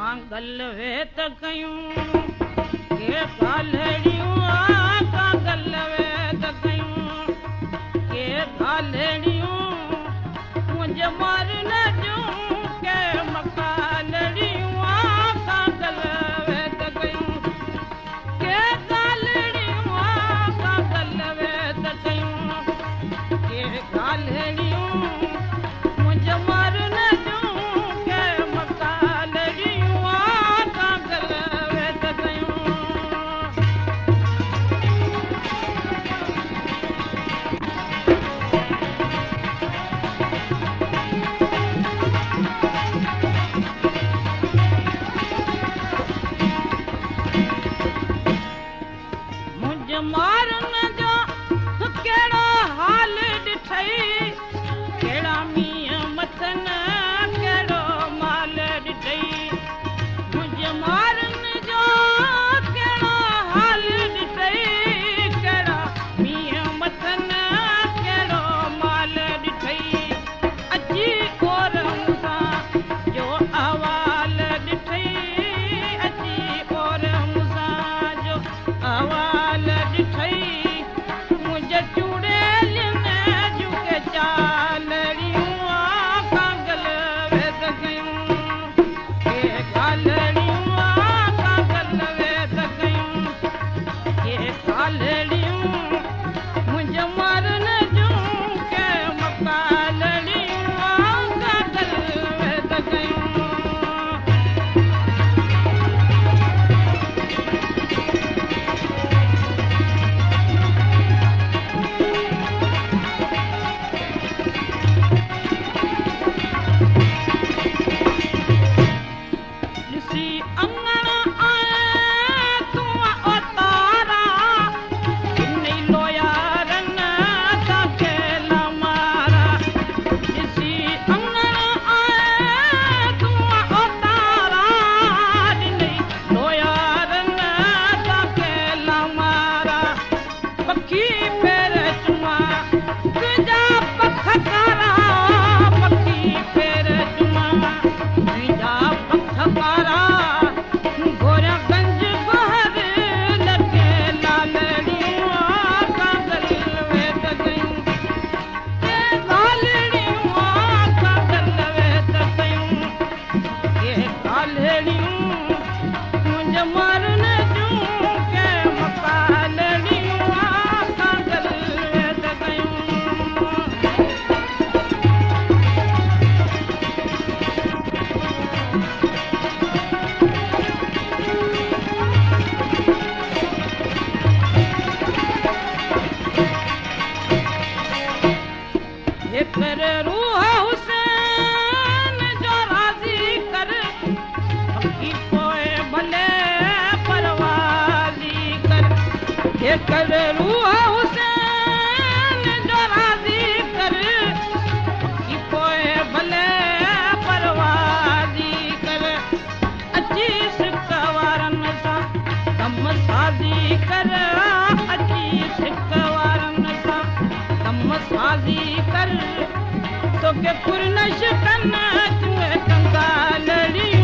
Kangal वे त कयूं के कालड़ियूं कांगल वे त कयूं के कालड़ियूं मुंहिंजे मार न जूं के मकालड़ियूं कांगल वे त कयूं के कालड़ियूं कांगल वे त कयूं के कालड़ियूं मुंहिंजे मार न जूं के मकालड़ियूं कांगल वे त कयूं मुंहिंजे मारन जो कहिड़ो हाल ॾिठई कहिड़ा मींहं मथन कहिड़ो माल ॾिठई मुंहिंजे मारन जो कहिड़ो हाल ॾिठई कहिड़ा मींहं मथन कहिड़ो माल ॾिठई अची ओरम सां जो अवाल ॾिठई अची ओरम सां जो अवाल ॾिठई मुंहिंजे चूड़ेलियुन जूं के चालड़ियूं कांगल वे त कयूं के कालड़ियूं कांगल वे त कयूं के कालड़ियूं मुंहिंजे मारन जूं के मकालड़ियूं कांगल वे त कयूं ॾिसी अंगण आए तूं ओ तारा इन्ही लोयारन ताके ला मारा ॾिसी अंगण आए तूं ओ तारा इन्ही लोयारन ताके ला मारा पखी फेर चुमा तुंहिंजा पख कारा पखी फेर चुमा तुंहिंजा पख कारा गोरगंज बहर लॻे लालड़ियूं कांगल वे त कयूं के लालड़ियूं कांगल वे त कयूं के कालड़ियूं मुंहिंजे मारन जूं के मकालड़ियूं कांगल वे त कयूं ये कर रूह हुसैन जो राज़ी कर पक्की पोए भले परवाज़ी कर ये कर रूह हुसैन जो राज़ी कर पक्की पोए भले परवाज़ी कर अची सिक वारन सां कम साज़ी कर अची सिक वारन सां कम साज़ी कर तोखे पुरनश कन तुए कंगालड़ियूं